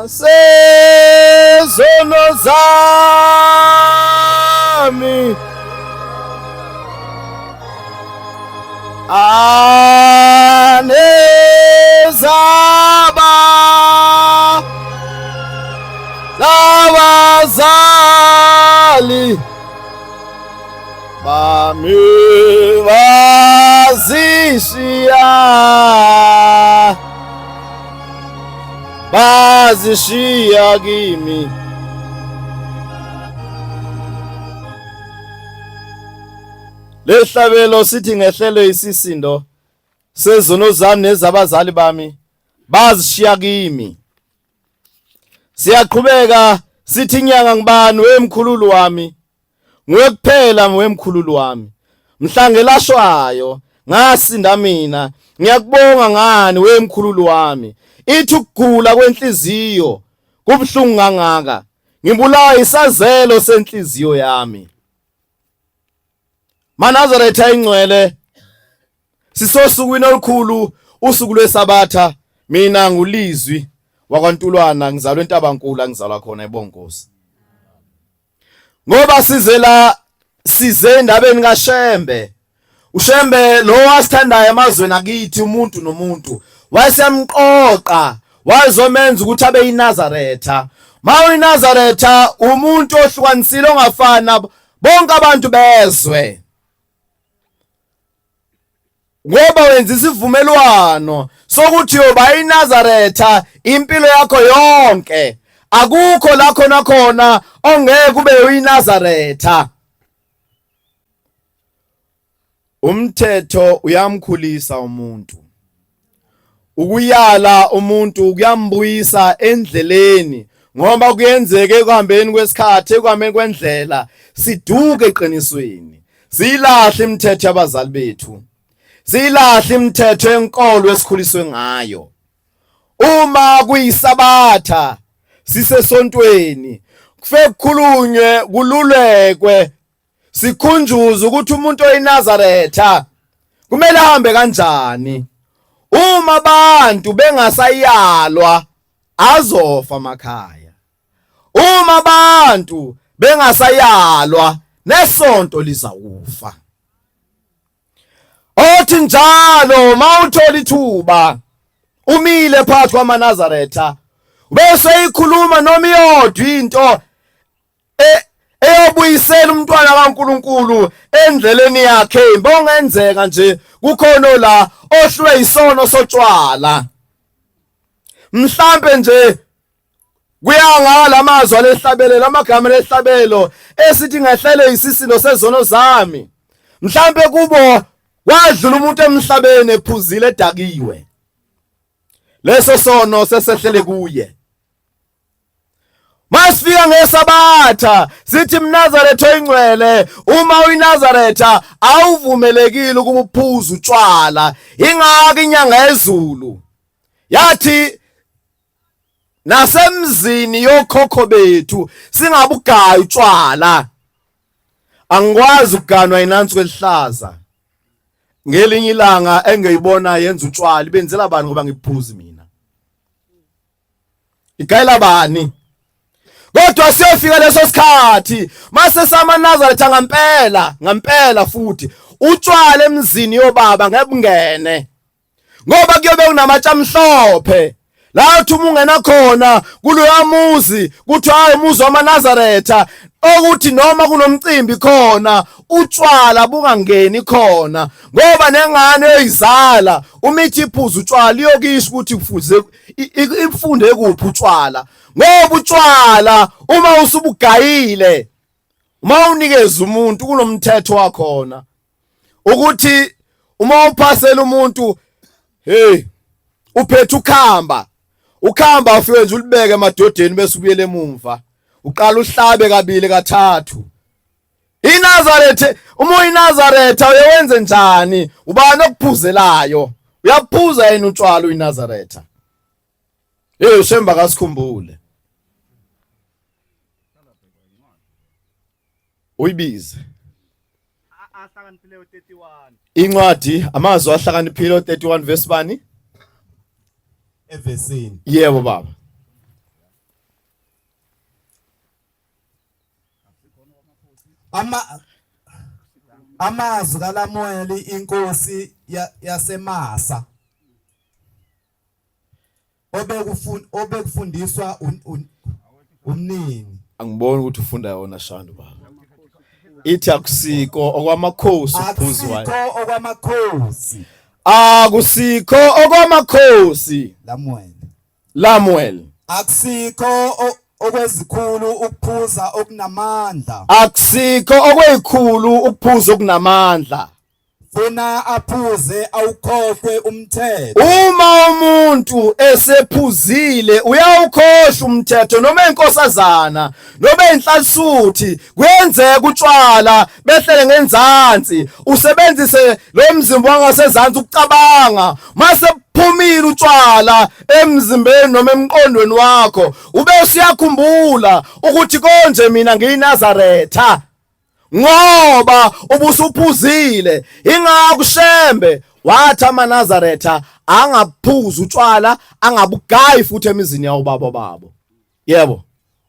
sezono zami anezaba labazali bami bazishiya kimi. Lehlabelo sithi ngehlelo isisindo sezono zami nezabazali bami bazishiya kimi. Siyaqhubeka sithi inyanga ngibani wemkhululu wami, nguwe kuphela wemkhululu wami. Mhla ngelashwayo ngasinda mina, ngiyakubonga ngani wemkhululu wami. Ithi ukugula kwenhliziyo kubhlungu kangaka, ngibulawa isazelo senhliziyo yami. Manazaretha ingcwele, sisosukwini olukhulu, usuku lwesabatha. Mina ngulizwi wakwaNtulwana, ngizalwe eNtabankulu, ngizalwa khona eBonkosi. Ngoba size endabeni kaShembe. uShembe lo wasithandayo emazweni akithi, umuntu nomuntu wayesiyamqoqa, wazomenza ukuthi abe yiNazaretha. Ma uyiNazaretha umuntu ohlukanisile ongafana bonke abantu bezwe, ngoba wenza isivumelwano sokuthi yoba yiNazaretha impilo yakho yonke. Akukho la khona ongeke ube uyiNazaretha. Umthetho uyamkhulisa umuntu, ukuyala umuntu kuyambuyisa endleleni, ngoba kuyenzeka ekuhambeni kwesikhathi, ekuhambeni kwendlela siduke eqinisweni, siyilahle imithetho yabazali bethu, siyilahle imithetho yenkolo esikhuliswe ngayo. Uma kuyisabatha sisesontweni, kufe kukhulunywe, kululekwe, sikhunjuze ukuthi umuntu oyiNazaretha kumele ahambe kanjani. Uma abantu bengasayalwa azofa emakhaya. Uma abantu bengasayalwa nesonto lizawufa. Othi njalo mawuthola ithuba umile phakathi kwamaNazaretha, bese ikhuluma noma iyodwa into eyobuyisela umntwana kaNkulunkulu endleleni yakhe. Bongenzeka nje kukhona la ohlwe isono sotshwala, mhlambe nje kuyangala amazwi alehlabelo, amagama lehlabelo esithi ngehlelo isisindo sezono zami. Mhlambe kubo wadlula umuntu emhlabeni ephuzile edakiwe, leso sono sesehlele kuye. Masifika ngesabatha sithi mNazaretha oyingcwele, uma uyiNazaretha awuvumelekile ukuba uphuze utshwala. Ingaki inyanga yezulu yathi nasemzini yokhokho bethu singabugaya utshwala. Angikwazi ukuganwa inansi kwelihlaza. Ngelinye ilanga engiyibona yenza utshwala, ibenzela bani ngoba ngiphuzi mina? Igayela bani? Kodwa siyofika leso sikhathi mase samaNazaretha ngampela futhi utshwala emzini yobaba ngebungene, ngoba kuyobe kunamatsha amhlophe la uthi uma ungena khona kuloya muzi kuthi hayi umuzi wamaNazaretha, okuthi noma kunomcimbi khona utshwala bungangeni khona, ngoba nengane eyizala umithi iphuza utshwala iyokisho ukuthi kufuze ifunde kuphi utshwala. Ngoba utshwala uma usubugayile, uma unikeza umuntu kunomthetho wakhona ukuthi uma uphasela umuntu uphethe ukhamba ufike nje ulibeke emadodeni bese ubuyele emumva uqala uhlabe kabili kathathu. iNazaretha, uma uyiNazaretha uyenze njani? Ubani okuphuzelayo? Uyaphuza yena utshwala uyiNazaretha? Shemba kasikhumbule uyibize ahlakaniphile 31 incwadi amazwi ahlakaniphile 31 verse bani? evesini. Yebo baba. Amazwi kaLamueli inkosi yaseMasa obekufundiswa umnini. Angiboni ukuthi ufunda yona Shandu baba. Ithi akusiko okwamakhosi uphuzi wayo. Akusiko okwamakhosi. Akusikho okwamakhosi. Lamuel. Akusiko okwezikhulu ukuphuza okunamandla. Akusikho okwezikhulu ukuphuza okunamandla. Funa aphuze awukhohlwe umthetho. Uma umuntu esephuzile uyawukhohlwa umthetho noma inkosazana noma inhlansuthi kuyenzeka utshwala behlele ngenzansi usebenzise lo mzimba wangasezansi ukucabanga mase phumile utshwala emzimbeni noma emqondweni wakho ube usiyakhumbula ukuthi konje mina ngiyinazaretha ngoba ubusuphuzile ingakho uShembe wathi amaNazaretha angaphuza utshwala angabugayi futhi emizini yawo baba babo. Yebo.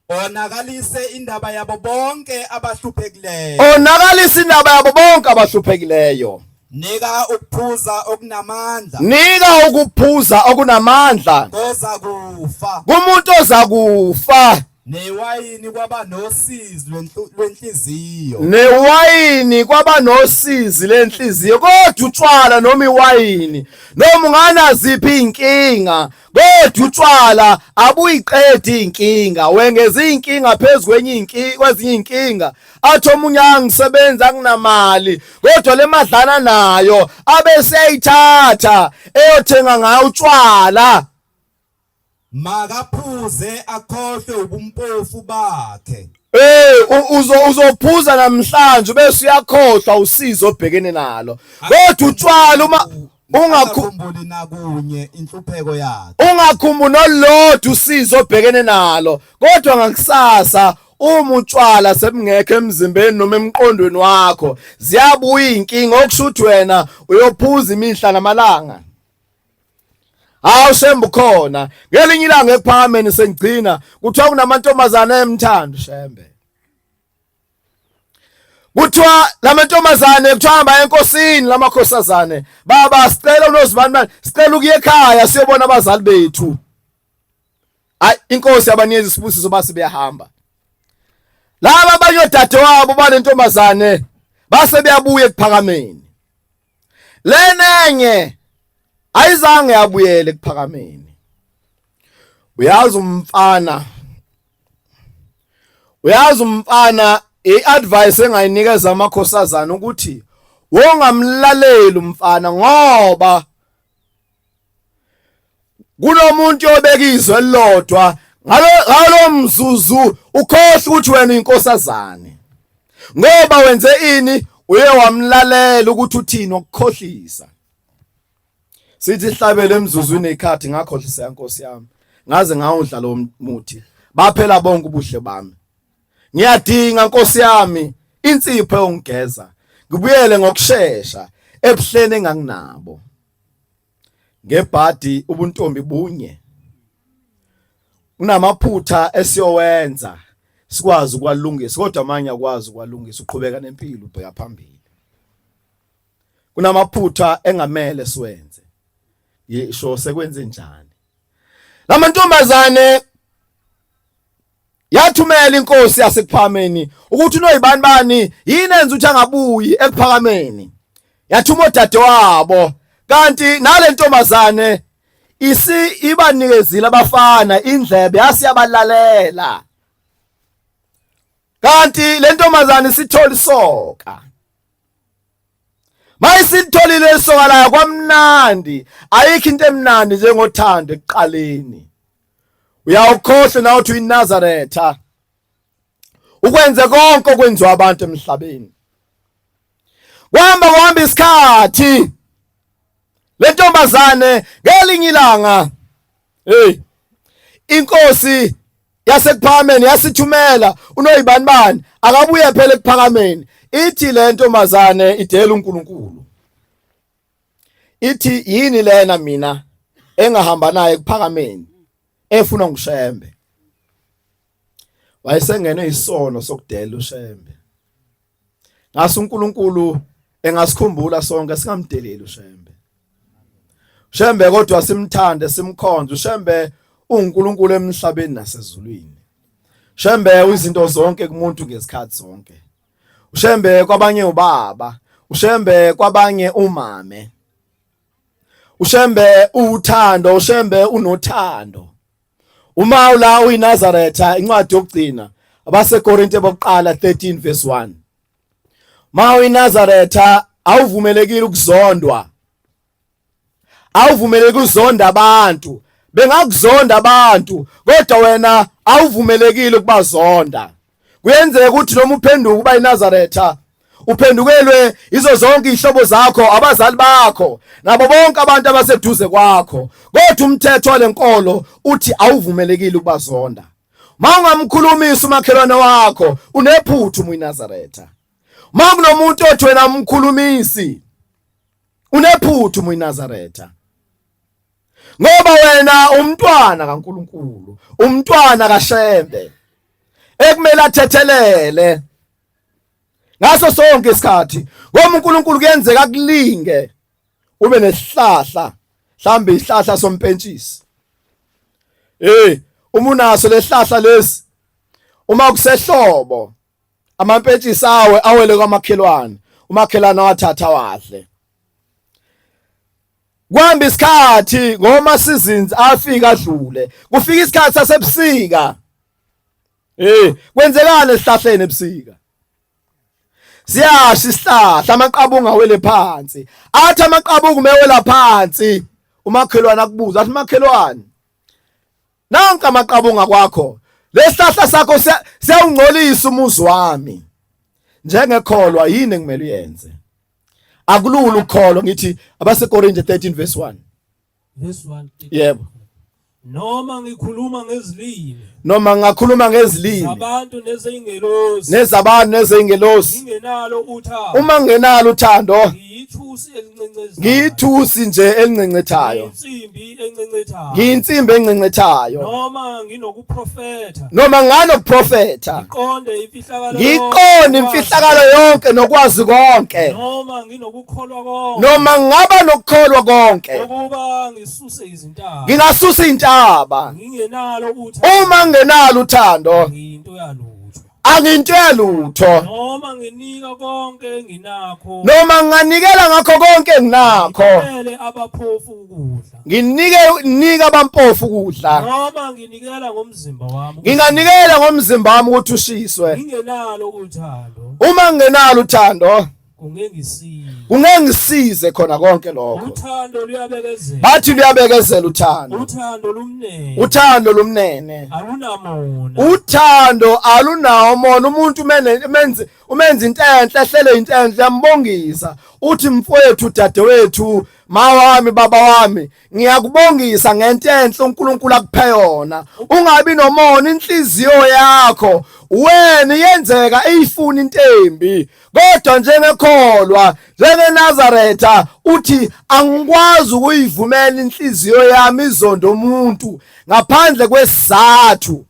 Onakalise indaba yabo bonke abahluphekileyo. Onakalise indaba yabo bonke abahluphekileyo. Nika ukuphuza okunamandla. Nika ukuphuza okunamandla. Oza kufa. Kumuntu oza kufa. Newayini kwaba nosizi lwenhliziyo. Newayini kwaba nosizi lenhliziyo kodwa utshwala noma iwayini noma unganaziphi inkinga kodwa utshwala abuyiqedi inkinga wengeza inkinga phezukwenye kwezinye inkinga athi omunye angisebenza kunamali kodwa le madlana nayo abeseyithatha eyothenga ngayo utshwala. Makaphuze akhohlwe ubumpofu bakhe. Uzophuza namhlanje bese uyakhohlwa usizo obhekene nalo kodwa utshwala uma ungakhumbuli nakunye inhlupheko yakhe. Ungakhumbuli nolodwa usizo obhekene nalo kodwa ngakusasa uma utshwala sebungekho emzimbeni noma emqondweni wakho ziyabuya inkinga okusho ukuthi wena uyophuza imihla namalanga. Shembe khona ngelinye ilanga ephakameni sengigcina kuthiwa kunamantombazana emthando Shembe. Kuthiwa lamantombazane kuthiwa hamba enkosini lamakhosazane baba sicela unozibani sicela ukuye ekhaya siyobona abazali bethu. Inkosi yabanikeza isibusiso base beyahamba. Laba abanye odadewabo balentombazane base beyabuya ekuphakameni. Lenenye ayizange yabuyele ekuphakameni. Uyazi umfana iadvice engayinikeza amakhosazana ukuthi wongamlalela umfana ngoba kunomuntu obekizwe elilodwa ngalo mzuzu ukhohle ukuthi wena inkosazane ngoba wenze ini uye wamlalela ukuthi uthini ukukhohlisa. Sithi hlabele emzuzwini ekhathi ngakhohlisa yankosi yami ngaze ngawudla lo muthi baphela bonke ubuhle bami. Ngiyadinga Nkosi yami insipho yongigeza ngibuyele ngokusheshsha ebuhleni enganginabo. Ngebhadi ubuntombi bunye unamaphutha esiyowenza sikwazi ukwalungisa kodwa amanye akwazi ukwalungisa uqhubeka nempilo ubheka phambili. Kunamaphutha engamele siwenze. Yisho sekwenze njani lamantombazane yathumela inkosi yasekuphakameni ukuthi unoyibani bani yini enza ukuthi angabuyi ekuphakameni. Yathuma odadewabo kanti nale ntombazane ibanikezile abafana indlebe yasiyabalalela kanti le ntombazane isithola isoka. Mayisitholile isoka la kwamnandi ayikho into emnandi njengothando ekuqaleni. Uyawukhohle na uthi uyiNazaretha ukwenze konke okwenziwa abantu emhlabeni. Kuhamba isikhathi le ntombazane ngelinye ilanga inkosi yasekuphakameni yasithumela unoyibani bani akabuye phela ekuphakameni. Ithi le ntombazane idela uNkulunkulu ithi yini lena mina engahamba naye kuphakameni efuna nguShembe. Wayesengene isono sokudela uShembe. Ngase uNkulunkulu engasikhumbula sonke singamdeleli uShembe. uShembe kodwa simthande simkhonze. uShembe uNkulunkulu emhlabeni nasezulwini. uShembe izinto zonke kumuntu ngesikhathi zonke. uShembe kwabanye ubaba, uShembe kwabanye umame. uShembe uthando, uShembe unothando. Uma ula uyiNazaretha incwadi yokugcina abaseKorinte bokuqala 13 verse 1. Ma uyiNazaretha awuvumelekile ukuzondwa. Awuvumelekile ukuzonda abantu. Bengakuzonda abantu kodwa wena awuvumelekile ukubazonda. Kuyenzeka ukuthi noma uphenduka uba yiNazaretha uphendukelwe izo zonke izihlobo zakho, abazali bakho nabo bonke abantu abaseduze kwakho, kodwa umthetho walenkolo uthi awuvumelekile ukubazonda. Mawungamkhulumisa umakhelwane wakho unephuthu uyiNazaretha. Makunomuntu othi wena umkhulumisi unephuthu uyiNazaretha. Ngoba wena umntwana kaNkulunkulu, umntwana kaShembe ekumele athethelele ngaso sonke isikhathi. Ngoba uNkulunkulu kuyenzeka kulinge ube nesihlahla, mhlambe isihlahla sompentshisi. Uma unaso lesihlahla lesi, uma kusehlobo amampentshisi awele kwamakhelwane, umakhelwane wathatha wadle. Kuhamba isikhathi ngoma seasons afika adlule, kufika isikhathi sasebusika. Kwenzekani esihlahleni ebusika? Siyasha isihlahla, amaqabunga awele phansi. Athi amaqabunga mewela phansi, umakhelwane akubuza athi makhelwane, nanka amaqabunga kwakho, lesihlahla sakho siyawungcolisa umuzi wami. Njengekholwa yini engimele uyenze? Akulula ukukholwa. Ngithi abaseKorinte 13 verse 1. Verse 1. Yebo. Noma ngikhuluma ngezilimi, noma ngakhuluma ngezilimi abantu nezingelosi, nezabantu nezingelosi, ngingenalo uthando, uma ngingenalo uthando, ngiyithusi elincencethayo, ngiyithusi nje elincecethayo, insimbi encencethayo, ngiyinsimbi encencethayo, noma nginokuprofetha, noma nganokuprofetha, ngiqonde imfihlakalo yonke nokwazi konke, noma nginokukholwa konke, noma ngaba nokukholwa konke, ukuba ngisuse izintaba, ngingasusa intaba. ngingenalo uthando, Uma ngenalo uthando, ngiyinto yalutho, angiyinto yalutho. noma nginika konke nginakho, Noma nganikela ngakho konke enginakho, ngiphelele abaphofu ukudla, nginika abampofu ukudla, noma nginikela ngomzimba wami, nginganikela ngomzimba wami ukuthi ushiswe. ngingenalo uthando, Uma ngenalo uthando, kungengisize khona konke lokho. uthando luyabekezela, Bathi luyabekezela uthando. uthando lumnene, Uthando lumnene. alunamona, Uthando alunawo mona. Umuntu umenza into enhle, ehlele into enhle, yambongisa uthi mfowethu, dadewethu, mawami, baba wami, ngiyakubongisa ngento enhle uNkulunkulu akuphe yona. Ungabi nomona, inhliziyo yakho wena yenzeka eyifuna intembi, kodwa njengekholwa, njengeNazaretha uthi angikwazi ukuyivumela inhliziyo yami izondo umuntu ngaphandle kwesizathu.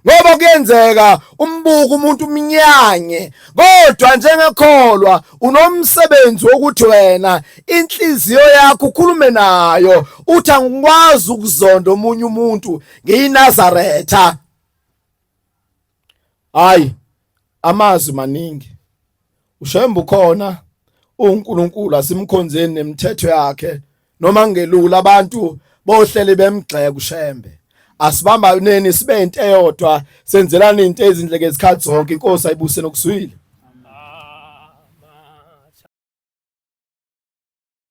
Ngoba kuyenzeka umbuka umuntu umnyanye, kodwa njengekholwa unomsebenzi wokuthi wena inhliziyo yakho ukhulume nayo uthi angikwazi ukuzonda omunye umuntu ngiyiNazaretha. Hayi, amazwi maningi. uShembe ukhona, uNkulunkulu asimkhonzeni nemithetho yakhe, noma ngelula abantu bohlele bemgxeka uShembe. Asibamba neni sibe into eyodwa, senzelana into ezindleke izikhathi zonke. Inkosi ayibuse nokuswile.